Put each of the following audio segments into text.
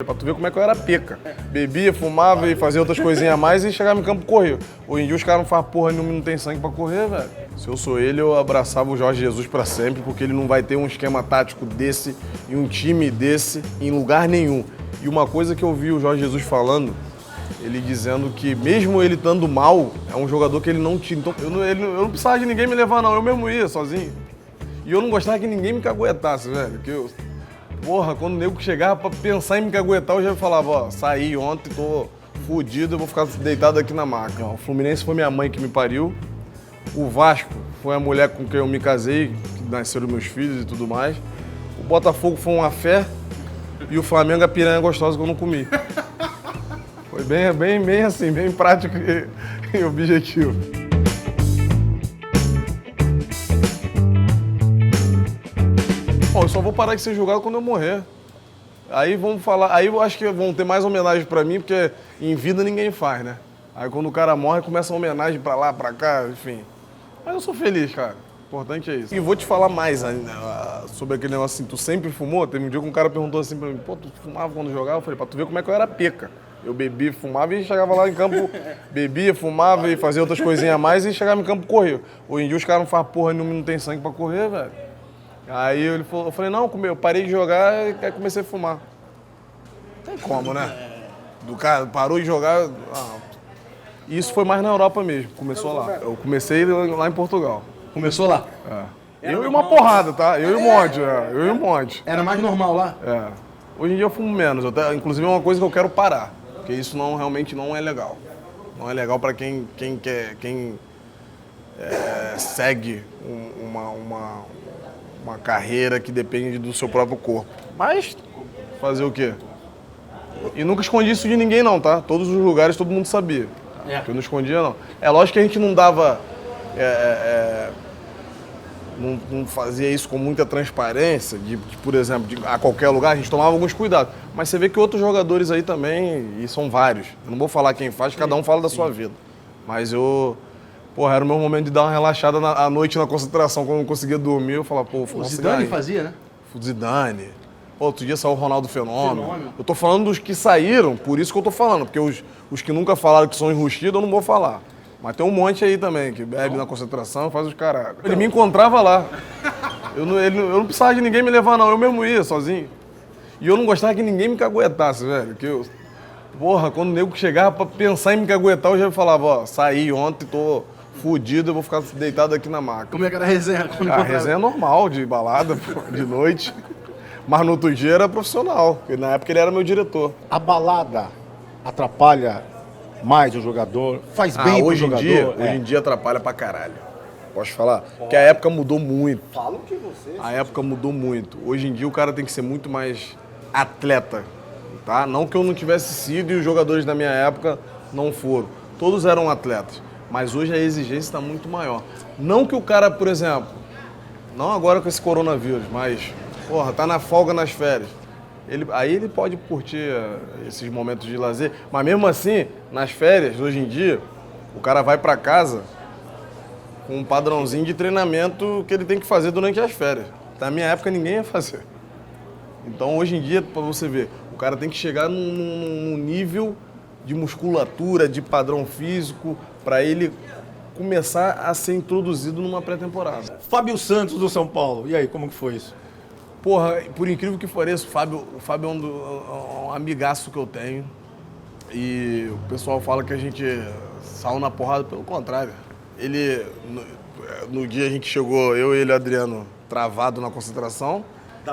Pra tu ver como é que eu era peca. Bebia, fumava e fazia outras coisinhas a mais e chegava no campo e corria. Hoje em dia os caras não fazem porra nenhuma, não tem sangue pra correr, velho. Se eu sou ele, eu abraçava o Jorge Jesus pra sempre, porque ele não vai ter um esquema tático desse e um time desse em lugar nenhum. E uma coisa que eu vi o Jorge Jesus falando, ele dizendo que mesmo ele estando mal, é um jogador que ele não tira. Então eu não precisava de ninguém me levar, não. Eu mesmo ia sozinho. E eu não gostava que ninguém me caguetasse, velho. Porra, quando o nego chegava pra pensar em me caguetar, eu já falava, ó, saí ontem, tô fudido, eu vou ficar deitado aqui na maca. O Fluminense foi minha mãe que me pariu, o Vasco foi a mulher com quem eu me casei, que nasceram meus filhos e tudo mais, o Botafogo foi uma fé e o Flamengo a piranha gostosa que eu não comi. Foi bem assim, bem prático e objetivo. Bom, eu só vou parar de ser julgado quando eu morrer. Aí vamos falar, aí eu acho que vão ter mais homenagem pra mim, porque em vida ninguém faz, né? Aí quando o cara morre, começa a homenagem pra lá, pra cá, enfim. Mas eu sou feliz, cara. O importante é isso. E vou te falar mais sobre aquele negócio assim, tu sempre fumou? Teve um dia que um cara perguntou assim pra mim, pô, tu fumava quando jogava? Eu falei, pra tu ver como é que eu era peca. Eu bebia, fumava e chegava lá em campo, bebia, fumava e fazia outras coisinhas a mais e chegava em campo e corria. Hoje em dia os caras não fazem porra nenhuma, não tem sangue pra correr, velho. Aí ele falou, eu falei, não, eu parei de jogar e comecei a fumar. Não tem como, né? Do cara parou de jogar. E isso foi mais na Europa mesmo, começou lá. Eu comecei lá em Portugal. Começou lá? É. Eu e uma porrada, tá? Eu e um monte, eu e um monte. Era mais normal lá? É. Hoje em dia eu fumo menos, inclusive é uma coisa que eu quero parar, porque isso realmente não é legal. Não é legal pra quem segue uma carreira que depende do seu próprio corpo. Mas, fazer o quê? E nunca escondi isso de ninguém não, tá? Todos os lugares todo mundo sabia. Eu não escondia não. É lógico que a gente não dava... Não fazia isso com muita transparência, por exemplo, a qualquer lugar, a gente tomava alguns cuidados. Mas você vê que outros jogadores aí também, e são vários. Eu não vou falar quem faz, cada um fala da sua vida. Mas porra, era o meu momento de dar uma relaxada à noite na concentração, quando eu não conseguia dormir, eu falava, pô, O Zidane fazia, né? O Zidane. Pô, outro dia saiu o Ronaldo Fenômeno. Eu tô falando dos que saíram, por isso que eu tô falando, porque os que nunca falaram que são enrustidos, eu não vou falar. Mas tem um monte aí também, que bebe na concentração, faz os caralho. Ele me encontrava lá. Eu não precisava de ninguém me levar, não, eu mesmo ia, sozinho. E eu não gostava que ninguém me caguetasse, velho. Porra, quando o nego chegava pra pensar em me caguetar, eu já falava, ó, saí ontem, tô fudido, eu vou ficar deitado aqui na maca. Como é que era a resenha? A resenha é normal, de balada, de noite. Mas no outro dia era profissional, porque na época ele era meu diretor. A balada atrapalha mais o jogador? Faz bem pro jogador? Hoje em dia atrapalha pra caralho. Posso falar? Porque a época mudou muito. Fala o que você... A época mudou muito. Hoje em dia o cara tem que ser muito mais atleta, tá? Não que eu não tivesse sido e os jogadores da minha época não foram. Todos eram atletas. Mas hoje a exigência está muito maior. Não que o cara, por exemplo, não agora com esse coronavírus, mas, porra, tá na folga nas férias. Aí ele pode curtir esses momentos de lazer, mas mesmo assim, nas férias, hoje em dia, o cara vai pra casa com um padrãozinho de treinamento que ele tem que fazer durante as férias. Na minha época, ninguém ia fazer. Então, hoje em dia, pra você ver, o cara tem que chegar num nível de musculatura, de padrão físico, para ele começar a ser introduzido numa pré-temporada. Fábio Santos do São Paulo. E aí, como que foi isso? Porra, por incrível que pareça, o Fábio é um amigaço que eu tenho. E o pessoal fala que a gente saiu na porrada, pelo contrário. Ele, no dia a gente chegou, eu e ele, Adriano, travado na concentração.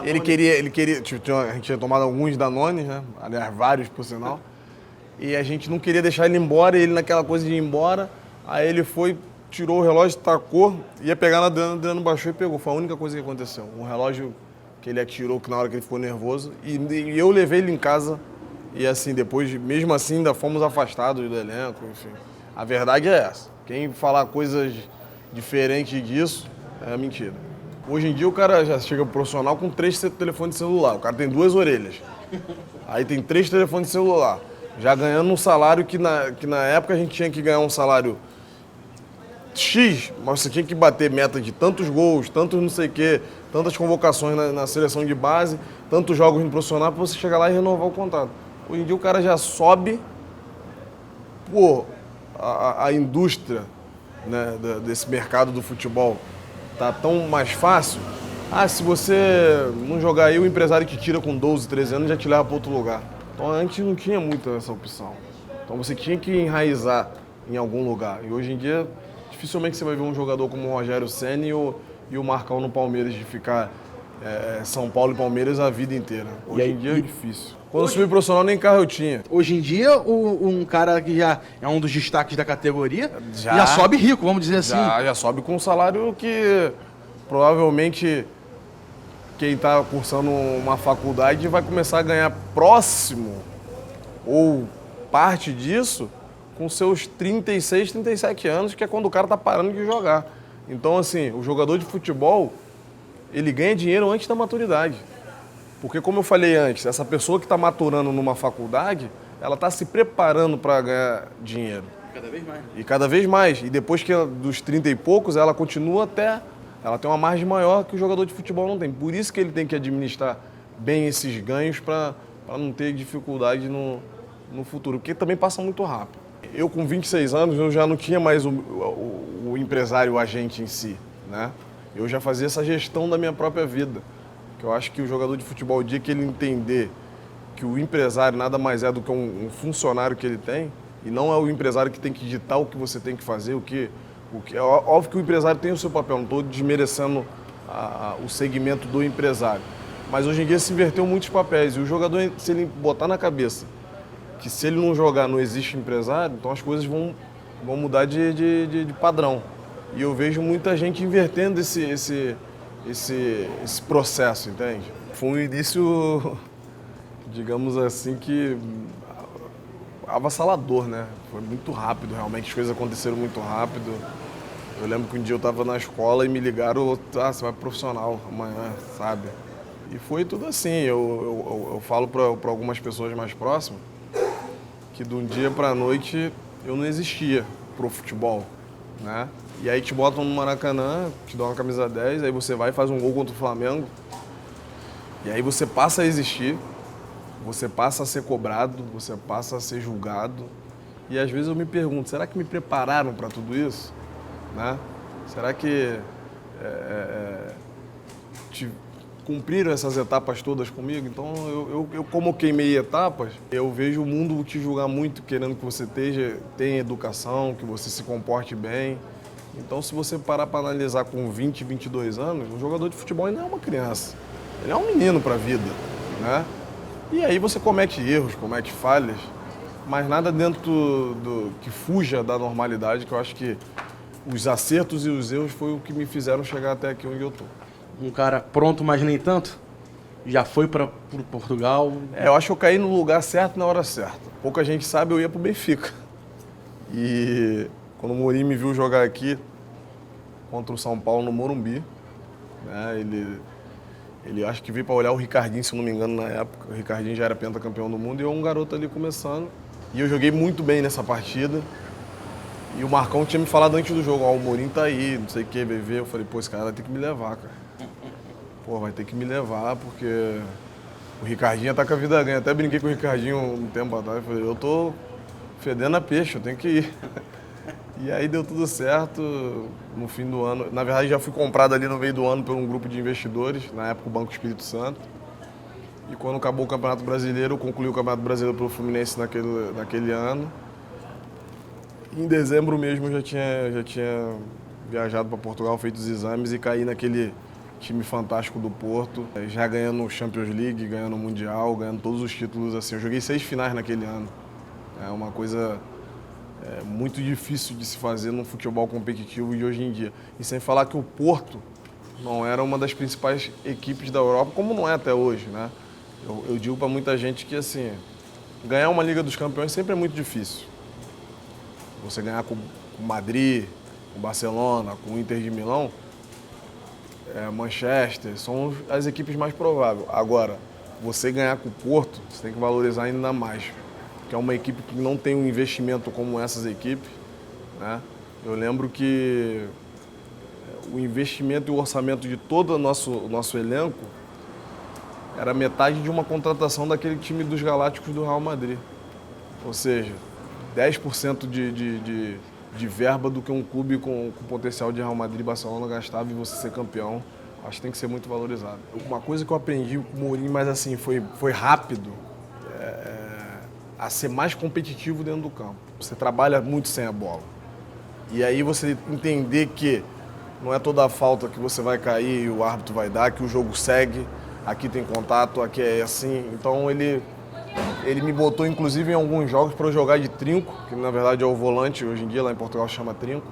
Ele queria, a gente tinha tomado alguns Danones, né? Aliás, vários, por sinal. E a gente não queria deixar ele embora, ele naquela coisa de ir embora. Aí ele foi, tirou o relógio, tacou, ia pegar na Adriano, Adriano baixou e pegou. Foi a única coisa que aconteceu. Um relógio que ele atirou na hora que ele ficou nervoso. E eu levei ele em casa e assim, depois, mesmo assim, ainda fomos afastados do elenco, enfim. A verdade é essa. Quem falar coisas diferentes disso é mentira. Hoje em dia o cara já chega pro profissional com 3 telefones de celular. O cara tem 2 orelhas. Aí tem 3 telefones de celular. Já ganhando um salário que na época a gente tinha que ganhar um salário X, mas você tinha que bater meta de tantos gols, tantos não sei o quê, tantas convocações na seleção de base, tantos jogos no profissional para você chegar lá e renovar o contrato. Hoje em dia o cara já sobe, pô, a indústria, né, desse mercado do futebol tá tão mais fácil. Se você não jogar aí, o empresário que tira com 12, 13 anos já te leva para outro lugar. Então antes não tinha muito essa opção. Então você tinha que enraizar em algum lugar. E hoje em dia, dificilmente você vai ver um jogador como o Rogério Ceni e o Marcão no Palmeiras, de ficar São Paulo e Palmeiras a vida inteira. Hoje em dia é difícil. Quando eu subi profissional, nem carro eu tinha. Hoje em dia, um cara que já é um dos destaques da categoria já sobe rico, vamos dizer assim. Já sobe com um salário que provavelmente quem está cursando uma faculdade vai começar a ganhar próximo ou parte disso com seus 36, 37 anos, que é quando o cara está parando de jogar. Então, assim, o jogador de futebol, ele ganha dinheiro antes da maturidade. Porque, como eu falei antes, essa pessoa que está maturando numa faculdade, ela está se preparando para ganhar dinheiro. Cada vez mais. E cada vez mais. E depois que dos 30 e poucos, ela continua até... Ela tem uma margem maior que o jogador de futebol não tem. Por isso que ele tem que administrar bem esses ganhos para não ter dificuldade no futuro. Porque também passa muito rápido. Eu, com 26 anos, eu já não tinha mais o empresário, o agente em si, né? Eu já fazia essa gestão da minha própria vida. Que eu acho que o jogador de futebol, o dia que ele entender que o empresário nada mais é do que um funcionário que ele tem, e não é o empresário que tem que ditar o que você tem que fazer, é óbvio que o empresário tem o seu papel, não estou desmerecendo o segmento do empresário. Mas hoje em dia se inverteu muitos papéis, e o jogador, se ele botar na cabeça que se ele não jogar não existe empresário, então as coisas vão mudar de padrão. E eu vejo muita gente invertendo esse processo, entende? Foi um início, digamos assim, que avassalador, né? Foi muito rápido, realmente, as coisas aconteceram muito rápido. Eu lembro que um dia eu estava na escola e me ligaram, você vai pro profissional amanhã, sabe? E foi tudo assim, eu falo para algumas pessoas mais próximas que de um dia para a noite eu não existia pro futebol, né? E aí te botam no Maracanã, te dão uma camisa 10, aí você vai e faz um gol contra o Flamengo. E aí você passa a existir, você passa a ser cobrado, você passa a ser julgado. E às vezes eu me pergunto, será que me prepararam para tudo isso? Né? Será que cumpriram essas etapas todas comigo? Então eu como queimei etapas, eu vejo o mundo te julgar muito, querendo que você tenha educação, que você se comporte bem. Então, se você parar para analisar com 20, 22 anos, o jogador de futebol ainda é uma criança. Ele é um menino para a vida, né? E aí você comete erros, comete falhas, mas nada dentro que fuja da normalidade, que eu acho que os acertos e os erros foi o que me fizeram chegar até aqui onde eu tô. Um cara pronto, mas nem tanto? Já foi para Portugal? Eu acho que eu caí no lugar certo na hora certa. Pouca gente sabe, eu ia pro Benfica. E quando o Mourinho me viu jogar aqui contra o São Paulo no Morumbi, né, ele acho que veio para olhar o Ricardinho, se eu não me engano, na época. O Ricardinho já era pentacampeão do mundo e eu um garoto ali começando. E eu joguei muito bem nessa partida. E o Marcão tinha me falado antes do jogo, o Mourinho tá aí, não sei o que, BV. Eu falei, esse cara vai ter que me levar, cara. Vai ter que me levar, porque o Ricardinho tá com a vida ganha. Até brinquei com o Ricardinho um tempo atrás. Falei, eu tô fedendo a peixe, eu tenho que ir. E aí deu tudo certo no fim do ano. Na verdade, já fui comprado ali no meio do ano por um grupo de investidores, na época o Banco Espírito Santo. E quando acabou o Campeonato Brasileiro, eu concluí o Campeonato Brasileiro pelo Fluminense naquele ano. E em dezembro mesmo eu já tinha viajado para Portugal, feito os exames e caí naquele time fantástico do Porto, já ganhando Champions League, ganhando Mundial, ganhando todos os títulos assim. Eu joguei 6 finais naquele ano. É uma coisa muito difícil de se fazer no futebol competitivo de hoje em dia. E sem falar que o Porto não era uma das principais equipes da Europa, como não é até hoje, né? Eu digo para muita gente que, assim, ganhar uma Liga dos Campeões sempre é muito difícil. Você ganhar com o Madrid, com o Barcelona, com o Inter de Milão, Manchester, são as equipes mais prováveis. Agora, você ganhar com o Porto, você tem que valorizar ainda mais. Que é uma equipe que não tem um investimento como essas equipes, né? Eu lembro que o investimento e o orçamento de todo o nosso elenco era metade de uma contratação daquele time dos Galácticos do Real Madrid. Ou seja, 10% de verba do que um clube com potencial de Real Madrid e Barcelona gastava e você ser campeão. Acho que tem que ser muito valorizado. Uma coisa que eu aprendi com o Mourinho, mas assim, foi rápido, a ser mais competitivo dentro do campo. Você trabalha muito sem a bola. E aí você entender que não é toda a falta que você vai cair e o árbitro vai dar, que o jogo segue, aqui tem contato, aqui é assim. Então ele me botou inclusive em alguns jogos para eu jogar de trinco, que na verdade é o volante, hoje em dia lá em Portugal chama trinco.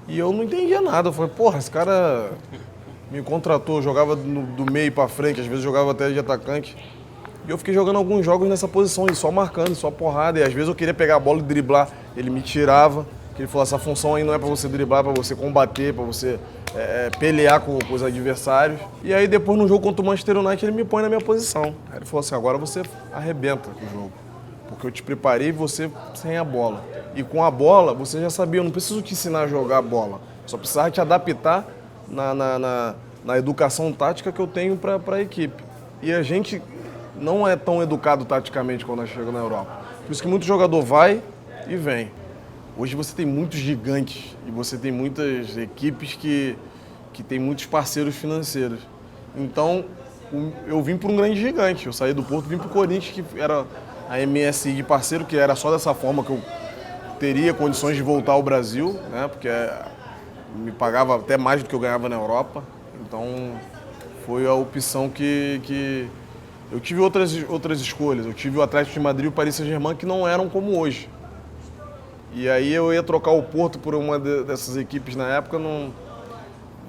E eu não entendia nada. Eu falei, porra, esse cara me contratou, jogava do meio para frente, às vezes jogava até de atacante. E eu fiquei jogando alguns jogos nessa posição, e só marcando, só porrada. E às vezes eu queria pegar a bola e driblar, ele me tirava. Que ele falou, essa função aí não é para você driblar, é para você combater, para você pelear com os adversários. E aí depois no jogo contra o Manchester United ele me põe na minha posição. Aí ele falou assim, agora você arrebenta com o jogo. Porque eu te preparei você sem a bola. E com a bola você já sabia, eu não preciso te ensinar a jogar a bola. Só precisava te adaptar na educação tática que eu tenho para a equipe. E a gente não é tão educado taticamente quando nós chegamos na Europa. Por isso que muito jogador vai e vem. Hoje você tem muitos gigantes e você tem muitas equipes que têm muitos parceiros financeiros. Então, eu vim por um grande gigante. Eu saí do Porto, vim para o Corinthians, que era a MSI de parceiro, que era só dessa forma que eu teria condições de voltar ao Brasil, né? Porque me pagava até mais do que eu ganhava na Europa. Então, foi a opção que eu tive outras escolhas. Eu tive o Atlético de Madrid e o Paris Saint-Germain, que não eram como hoje. E aí eu ia trocar o Porto por uma dessas equipes na época, não...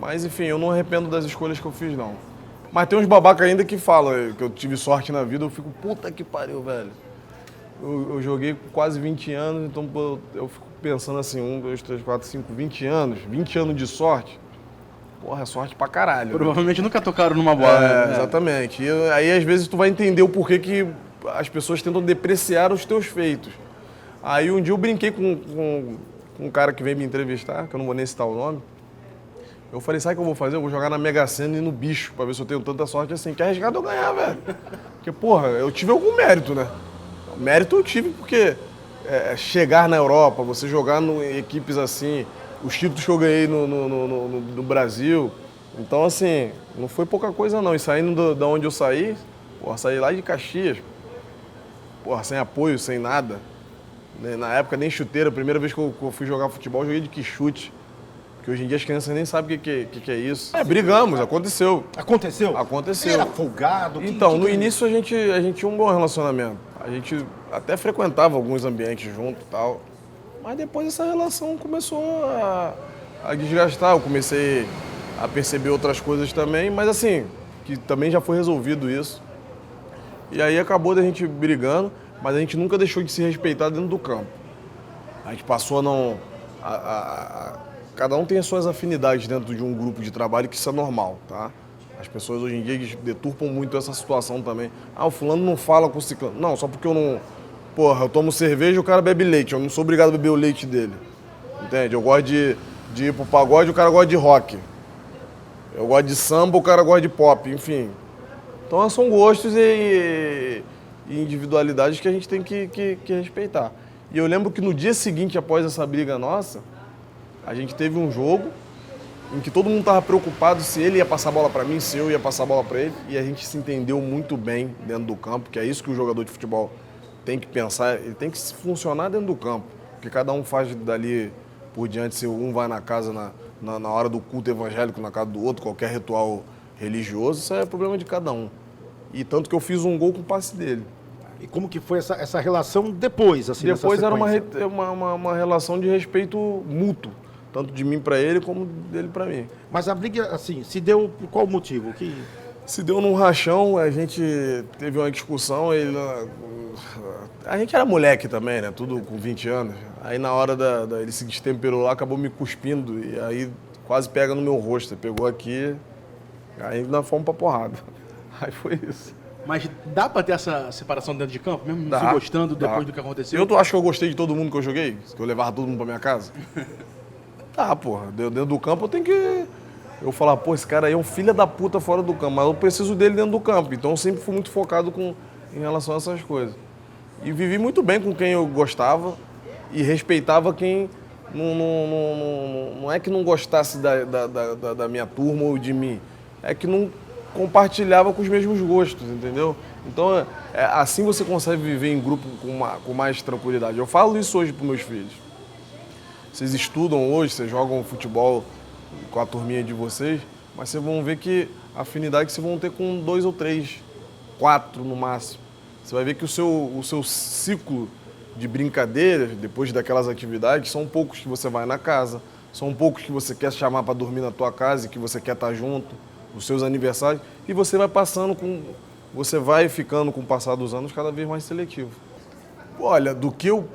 Mas enfim, eu não arrependo das escolhas que eu fiz, não. Mas tem uns babaca ainda que falam que eu tive sorte na vida, eu fico, puta que pariu, velho. Eu joguei com quase 20 anos, então eu fico pensando assim, 1, 2, 3, 4, 5, 20 anos, 20 anos de sorte. Porra, é sorte pra caralho. Provavelmente nunca tocaram numa bola. Né? Exatamente. E aí às vezes tu vai entender o porquê que as pessoas tentam depreciar os teus feitos. Aí um dia eu brinquei com um cara que veio me entrevistar, que eu não vou nem citar o nome. Eu falei, sabe o que eu vou fazer? Eu vou jogar na Mega Sena e no bicho, pra ver se eu tenho tanta sorte assim. Que é arriscado eu ganhar, velho. Porque, porra, eu tive algum mérito, né? Mérito eu tive porque chegar na Europa, você jogar em equipes assim, os títulos que eu ganhei no Brasil. Então, assim, não foi pouca coisa não. E saindo da onde eu saí, porra, saí lá de Caxias, porra, sem apoio, sem nada. Na época nem chuteira, a primeira vez que eu fui jogar futebol, eu joguei de quichute. Porque hoje em dia as crianças nem sabem o que é isso. Brigamos, aconteceu. Aconteceu? Aconteceu. Ele era folgado? Então, no início a gente tinha um bom relacionamento. A gente até frequentava alguns ambientes junto e tal. Mas depois essa relação começou a desgastar. Eu comecei a perceber outras coisas também, mas assim, que também já foi resolvido isso. E aí acabou da gente brigando. Mas a gente nunca deixou de se respeitar dentro do campo. A gente passou a não... cada um tem as suas afinidades dentro de um grupo de trabalho, que isso é normal, tá? As pessoas hoje em dia deturpam muito essa situação também. O fulano não fala com o ciclano. Não, só porque eu não... Porra, eu tomo cerveja e o cara bebe leite. Eu não sou obrigado a beber o leite dele. Entende? Eu gosto de ir pro pagode, o cara gosta de rock. Eu gosto de samba, o cara gosta de pop, enfim. Então são gostos e individualidades que a gente tem que respeitar. E eu lembro que no dia seguinte, após essa briga nossa, a gente teve um jogo em que todo mundo estava preocupado se ele ia passar a bola para mim, se eu ia passar a bola para ele, e a gente se entendeu muito bem dentro do campo, que é isso que o jogador de futebol tem que pensar, ele tem que funcionar dentro do campo, porque cada um faz dali por diante, se um vai na casa na hora do culto evangélico, na casa do outro, qualquer ritual religioso, isso é problema de cada um. E tanto que eu fiz um gol com o passe dele. E como que foi essa relação depois? Assim, depois era uma relação de respeito mútuo, tanto de mim para ele como dele para mim. Mas a briga, assim, se deu por qual motivo? Se deu num rachão, a gente teve uma discussão, a gente era moleque também, né? Tudo com 20 anos. Aí na hora ele se destemperou lá, acabou me cuspindo e aí quase pega no meu rosto. Ele pegou aqui, aí nós fomos pra porrada. Aí foi isso. Mas dá pra ter essa separação dentro de campo, mesmo Dá, se gostando dá. depois do que aconteceu? Eu acho que eu gostei de todo mundo que eu joguei? Que eu levava todo mundo pra minha casa? Tá, porra, dentro do campo eu tenho que... Eu falar, pô, esse cara aí é um filho da puta fora do campo, mas eu preciso dele dentro do campo. Então eu sempre fui muito focado em relação a essas coisas. E vivi muito bem com quem eu gostava e respeitava quem não é que não gostasse da minha turma ou de mim, é que não compartilhava com os mesmos gostos, entendeu? Então, assim você consegue viver em grupo com mais tranquilidade. Eu falo isso hoje para meus filhos. Vocês estudam hoje, vocês jogam futebol com a turminha de vocês, mas vocês vão ver que a afinidade que vocês vão ter com 2 ou 3, 4 no máximo. Você vai ver que o seu ciclo de brincadeiras, depois daquelas atividades, são poucos que você vai na casa, são poucos que você quer chamar para dormir na tua casa e que você quer estar junto, os seus aniversários, e você vai você vai ficando com o passar dos anos cada vez mais seletivo. Olha, do que eu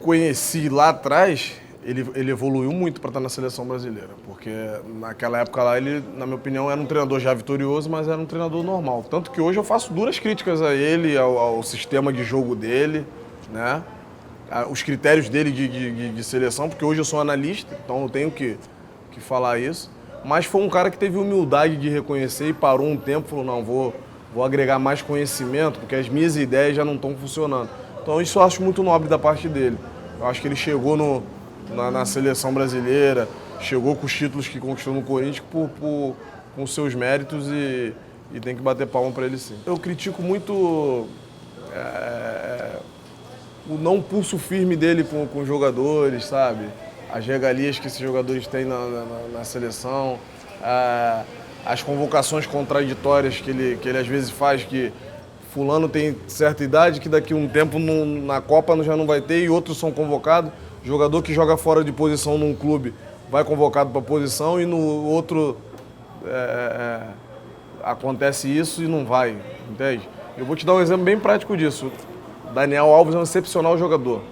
conheci lá atrás, ele evoluiu muito para estar na seleção brasileira, porque naquela época lá ele, na minha opinião, era um treinador já vitorioso, mas era um treinador normal. Tanto que hoje eu faço duras críticas a ele, ao sistema de jogo dele, né? Os critérios dele de seleção, porque hoje eu sou analista, então eu tenho que falar isso. Mas foi um cara que teve humildade de reconhecer e parou um tempo e falou, não, vou agregar mais conhecimento, porque as minhas ideias já não estão funcionando. Então isso eu acho muito nobre da parte dele. Eu acho que ele chegou na seleção brasileira, chegou com os títulos que conquistou no Corinthians com seus méritos e tem que bater palma para ele sim. Eu critico muito o não pulso firme dele com os jogadores, sabe? As regalias que esses jogadores têm na seleção, as convocações contraditórias que ele às vezes faz, que fulano tem certa idade, que daqui a um tempo na Copa já não vai ter e outros são convocados. Jogador que joga fora de posição num clube vai convocado para posição e no outro acontece isso e não vai, entende? Eu vou te dar um exemplo bem prático disso. Daniel Alves é um excepcional jogador.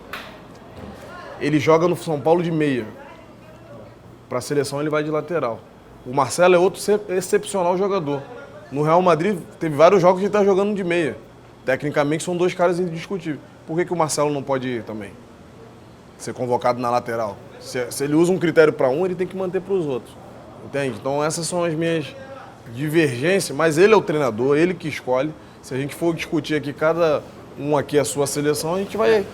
Ele joga no São Paulo de meia. Para a seleção ele vai de lateral. O Marcelo é outro excepcional jogador. No Real Madrid teve vários jogos que ele está jogando de meia. Tecnicamente são 2 caras indiscutíveis. Por que o Marcelo não pode ir também? Ser convocado na lateral. Se ele usa um critério para um, ele tem que manter para os outros. Entende? Então essas são as minhas divergências, mas ele é o treinador, ele que escolhe. Se a gente for discutir aqui, cada um aqui a sua seleção, a gente vai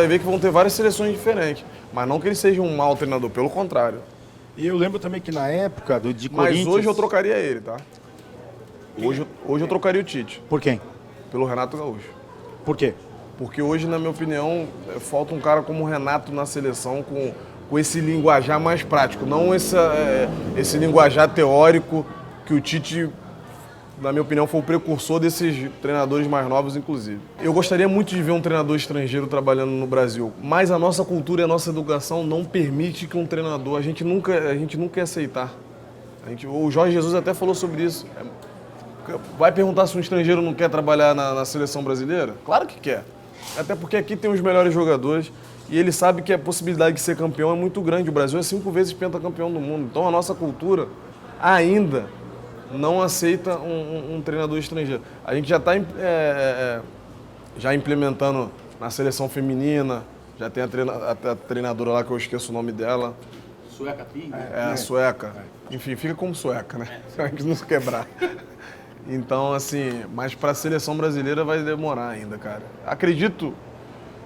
ver que vão ter várias seleções diferentes. Mas não que ele seja um mau treinador, pelo contrário. E eu lembro também que na época de Mas Corinthians... hoje eu trocaria ele, tá? Hoje eu trocaria o Tite. Por quem? Pelo Renato Gaúcho. Por quê? Porque hoje, na minha opinião, falta um cara como o Renato na seleção com esse linguajar mais prático, não esse linguajar teórico que o Tite, na minha opinião, foi o precursor desses treinadores mais novos, inclusive. Eu gostaria muito de ver um treinador estrangeiro trabalhando no Brasil, mas a nossa cultura e a nossa educação não permite que um treinador, a gente nunca ia aceitar. O Jorge Jesus até falou sobre isso. Vai perguntar se um estrangeiro não quer trabalhar na seleção brasileira? Claro que quer. Até porque aqui tem os melhores jogadores e ele sabe que a possibilidade de ser campeão é muito grande. O Brasil é 5 vezes pentacampeão do mundo. Então a nossa cultura ainda não aceita um treinador estrangeiro. A gente já está já implementando na seleção feminina, já tem a treinadora lá que eu esqueço o nome dela. Sueca Ping? A sueca. Enfim, fica como sueca, né? Pra gente não se quebrar. Então, assim, mas para a seleção brasileira vai demorar ainda, cara. Acredito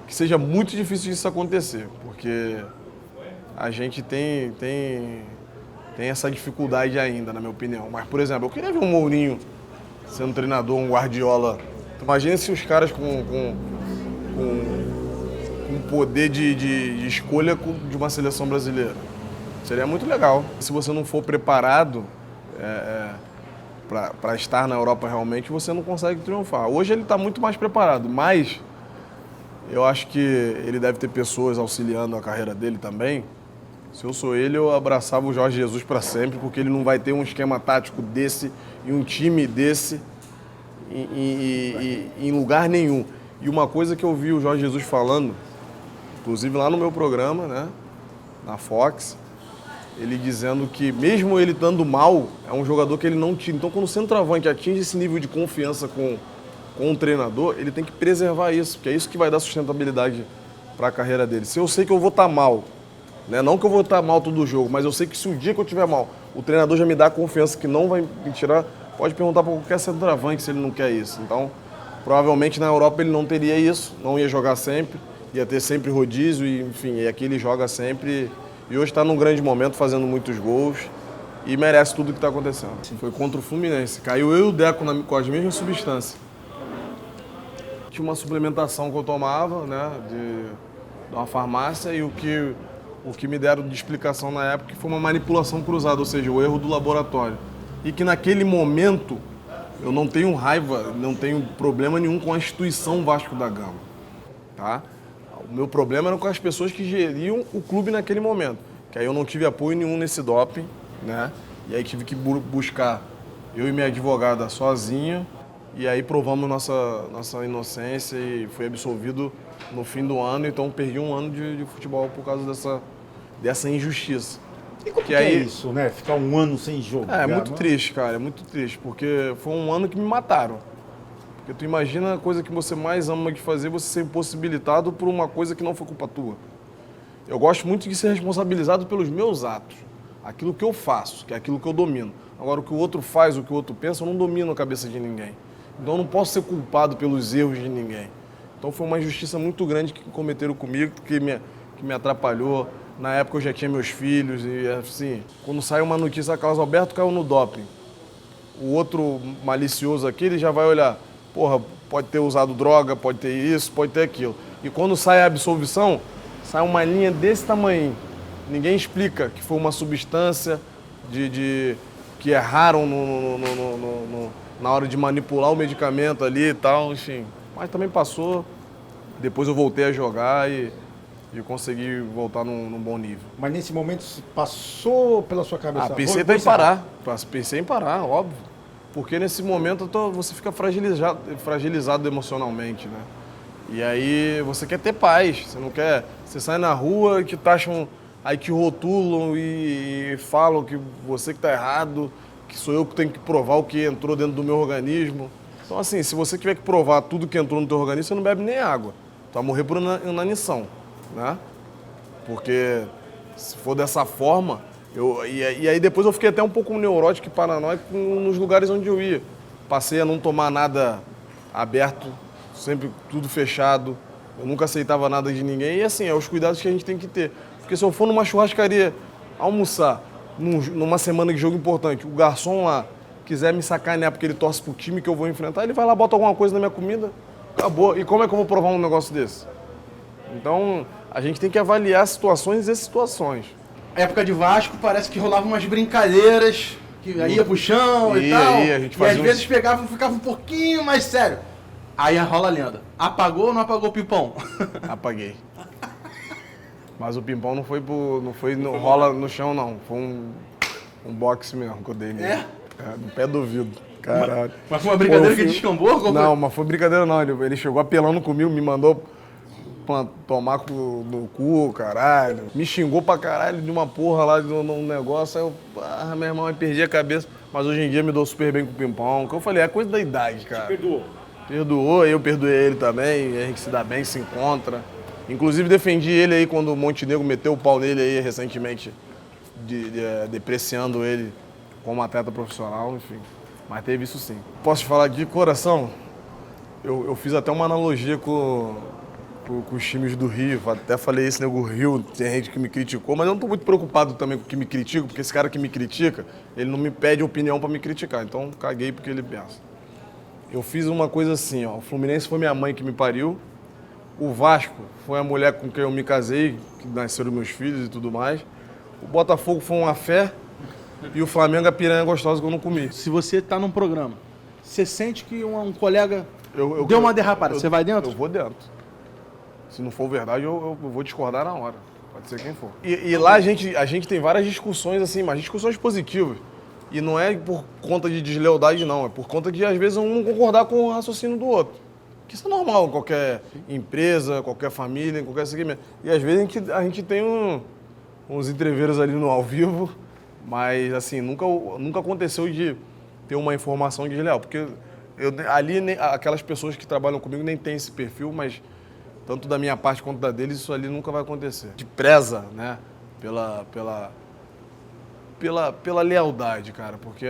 que seja muito difícil isso acontecer, porque a gente tem essa dificuldade ainda, na minha opinião. Mas, por exemplo, eu queria ver um Mourinho sendo treinador, um Guardiola. Imagina se os caras com poder de escolha de uma seleção brasileira. Seria muito legal. Se você não for preparado para estar na Europa realmente, você não consegue triunfar. Hoje ele está muito mais preparado, mas eu acho que ele deve ter pessoas auxiliando a carreira dele também. Se eu sou ele, eu abraçava o Jorge Jesus para sempre, porque ele não vai ter um esquema tático desse e um time desse em lugar nenhum. E uma coisa que eu vi o Jorge Jesus falando, inclusive lá no meu programa, né, na Fox, ele dizendo que mesmo ele estando mal, é um jogador que ele não tira. Então, quando o centroavante atinge esse nível de confiança com o treinador, ele tem que preservar isso, porque é isso que vai dar sustentabilidade para a carreira dele. Se eu sei que eu vou estar mal né? Não que eu vou estar mal todo jogo, mas eu sei que se o dia que eu estiver mal, o treinador já me dá a confiança que não vai me tirar, pode perguntar para qualquer centroavante se ele não quer isso. Então, provavelmente na Europa ele não teria isso, não ia jogar sempre, ia ter sempre rodízio, e, enfim, e aqui ele joga sempre. E hoje está num grande momento, fazendo muitos gols e merece tudo o que está acontecendo. Foi contra o Fluminense, caiu eu e o Deco com as mesmas substâncias. Tinha uma suplementação que eu tomava, né, de uma farmácia, e o que me deram de explicação na época foi uma manipulação cruzada, ou seja, o erro do laboratório. E que naquele momento eu não tenho raiva, não tenho problema nenhum com a instituição Vasco da Gama, tá? O meu problema era com as pessoas que geriam o clube naquele momento, que aí eu não tive apoio nenhum nesse doping, né? E aí tive que buscar eu e minha advogada sozinha, e aí provamos nossa inocência e fui absolvido no fim do ano, então perdi um ano de futebol por causa dessa injustiça. E como que é isso, né? Ficar um ano sem jogar. É muito triste, cara, é muito triste, porque foi um ano que me mataram. Porque tu imagina a coisa que você mais ama de fazer, você ser impossibilitado por uma coisa que não foi culpa tua. Eu gosto muito de ser responsabilizado pelos meus atos, aquilo que eu faço, que é aquilo que eu domino. Agora, o que o outro faz, o que o outro pensa, eu não domino a cabeça de ninguém. Então, eu não posso ser culpado pelos erros de ninguém. Então, foi uma injustiça muito grande que cometeram comigo, que me atrapalhou. Na época, eu já tinha meus filhos e, assim, quando sai uma notícia, Carlos Alberto caiu no doping. O outro malicioso aqui, ele já vai olhar, porra, pode ter usado droga, pode ter isso, pode ter aquilo. E quando sai a absolvição, sai uma linha desse tamanho. Ninguém explica que foi uma substância que erraram na hora de manipular o medicamento ali e tal, enfim. Mas também passou, depois eu voltei a jogar e consegui voltar num bom nível. Mas nesse momento passou pela sua cabeça? Pensei até em parar. Pensei em parar, óbvio. Porque nesse momento você fica fragilizado emocionalmente, né? E aí você quer ter paz, você não quer... Você sai na rua e te taxam, aí te rotulam e falam que você que tá errado, que sou eu que tenho que provar o que entrou dentro do meu organismo. Então assim, se você tiver que provar tudo que entrou no teu organismo, você não bebe nem água. Tu vai morrer por inanição, né? Porque se for dessa forma... E aí depois eu fiquei até um pouco neurótico e paranoico nos lugares onde eu ia. Passei a não tomar nada aberto, sempre tudo fechado. Eu nunca aceitava nada de ninguém. E assim, é os cuidados que a gente tem que ter. Porque se eu for numa churrascaria almoçar, numa semana de jogo importante, o garçom lá quiser me sacanear porque ele torce pro time que eu vou enfrentar, ele vai lá, bota alguma coisa na minha comida, acabou. E como é que eu vou provar um negócio desse? Então, a gente tem que avaliar situações e situações. Época de Vasco, parece que rolavam umas brincadeiras, que aí ia pro chão e tal. Aí, a gente fazia às vezes ficava um pouquinho mais sério. Aí rola a lenda. Apagou ou não apagou o Pimpão? Apaguei. Mas o Pimpão não foi rola no chão, não. Foi um boxe mesmo que eu dei nele. No pé do ouvido. Caralho. Mas foi uma brincadeira que descambou? Não, mas foi brincadeira não. Ele chegou apelando comigo, me mandou tomar no cu, caralho. Me xingou pra caralho de uma porra lá, de um negócio. Aí eu, meu irmão, eu perdi a cabeça. Mas hoje em dia me dou super bem com o Pimpão. Que eu falei, é coisa da idade, cara. Te perdoou? Perdoou, eu perdoei ele também. A gente se dá bem, se encontra. Inclusive defendi ele aí quando o Montenegro meteu o pau nele aí recentemente, depreciando ele como atleta profissional, enfim. Mas teve isso sim. Posso te falar de coração? Eu fiz até uma analogia com os times do Rio, até falei isso, nego Rio, tem gente que me criticou, mas eu não estou muito preocupado também com o que me critica, porque esse cara que me critica, ele não me pede opinião para me criticar, então caguei porque ele pensa. Eu fiz uma coisa assim, ó, o Fluminense foi minha mãe que me pariu, o Vasco foi a mulher com quem eu me casei, que nasceram meus filhos e tudo mais, o Botafogo foi uma fé e o Flamengo a piranha gostosa que eu não comi. Se você tá num programa, você sente que um colega deu uma derrapada, você vai dentro? Eu vou dentro. Se não for verdade, eu vou discordar na hora. Pode ser quem for. E lá a gente tem várias discussões, assim, mas discussões positivas. E não é por conta de deslealdade, não. É por conta de, às vezes, um não concordar com o raciocínio do outro. Que isso é normal em qualquer empresa, qualquer família, em qualquer segmento. E, às vezes, a gente tem uns entreveiros ali no ao vivo, mas, assim, nunca aconteceu de ter uma informação desleal. Porque aquelas pessoas que trabalham comigo nem têm esse perfil, mas... tanto da minha parte quanto da deles, isso ali nunca vai acontecer. De preza, né? pela lealdade, cara. Porque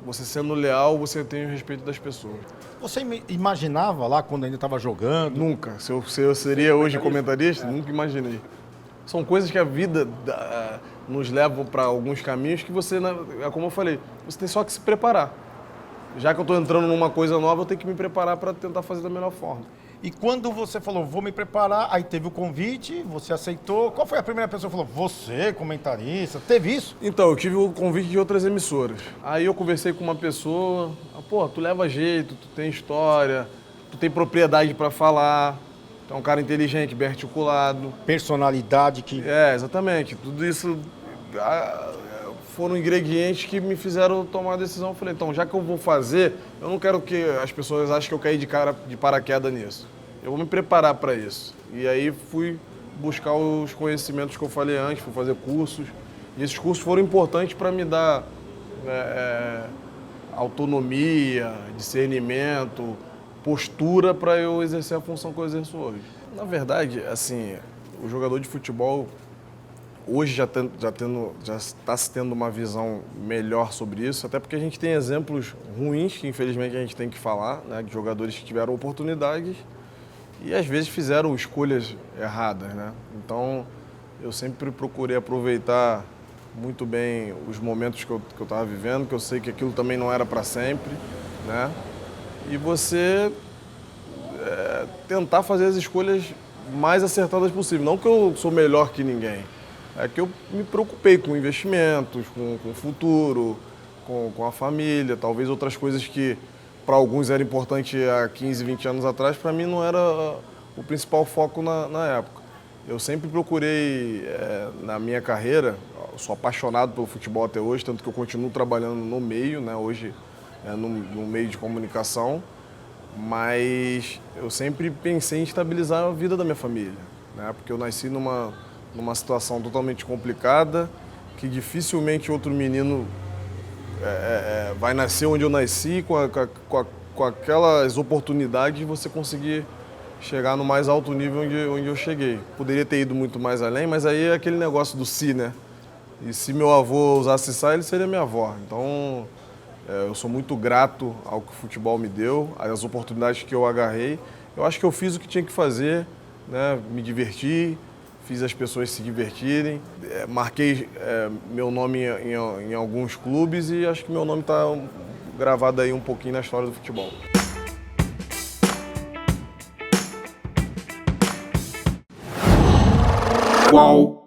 você sendo leal, você tem o respeito das pessoas. Você imaginava lá quando ainda estava jogando? Nunca. Se eu seria hoje comentarista, nunca imaginei. São coisas que a vida nos leva para alguns caminhos que você, como eu falei, você tem só que se preparar. Já que eu estou entrando numa coisa nova, eu tenho que me preparar para tentar fazer da melhor forma. E quando você falou, vou me preparar, aí teve o convite, você aceitou. Qual foi a primeira pessoa que falou, você, comentarista? Teve isso? Então, eu tive o convite de outras emissoras. Aí eu conversei com uma pessoa, pô, tu leva jeito, tu tem história, tu tem propriedade para falar, tu é um cara inteligente, bem articulado. Personalidade que... Exatamente. Tudo isso foram ingredientes que me fizeram tomar a decisão. Eu falei, então, já que eu vou fazer, eu não quero que as pessoas achem que eu caí de paraquedas nisso. Eu vou me preparar para isso. E aí fui buscar os conhecimentos que eu falei antes, fui fazer cursos. E esses cursos foram importantes para me dar autonomia, discernimento, postura para eu exercer a função que eu exerço hoje. Na verdade, assim, o jogador de futebol hoje já está se tendo uma visão melhor sobre isso, até porque a gente tem exemplos ruins que infelizmente a gente tem que falar, né, de jogadores que tiveram oportunidades e às vezes fizeram escolhas erradas, né? Então eu sempre procurei aproveitar muito bem os momentos que eu estava vivendo, que eu sei que aquilo também não era para sempre, né? E você tentar fazer as escolhas mais acertadas possível. Não que eu sou melhor que ninguém, é que eu me preocupei com investimentos, com o futuro, com a família, talvez outras coisas que para alguns era importante há 15, 20 anos atrás, para mim não era o principal foco na época. Eu sempre procurei, na minha carreira, eu sou apaixonado pelo futebol até hoje, tanto que eu continuo trabalhando no meio, né, hoje no meio de comunicação, mas eu sempre pensei em estabilizar a vida da minha família, né, porque eu nasci numa situação totalmente complicada, que dificilmente outro menino vai nascer onde eu nasci, com aquelas oportunidades de você conseguir chegar no mais alto nível onde eu cheguei. Poderia ter ido muito mais além, mas aí é aquele negócio do si, né? E se meu avô usasse saia, ele seria minha avó. Então, eu sou muito grato ao que o futebol me deu, às oportunidades que eu agarrei. Eu acho que eu fiz o que tinha que fazer, né? Me diverti, fiz as pessoas se divertirem, marquei meu nome em alguns clubes e acho que meu nome está gravado aí um pouquinho na história do futebol. Qual?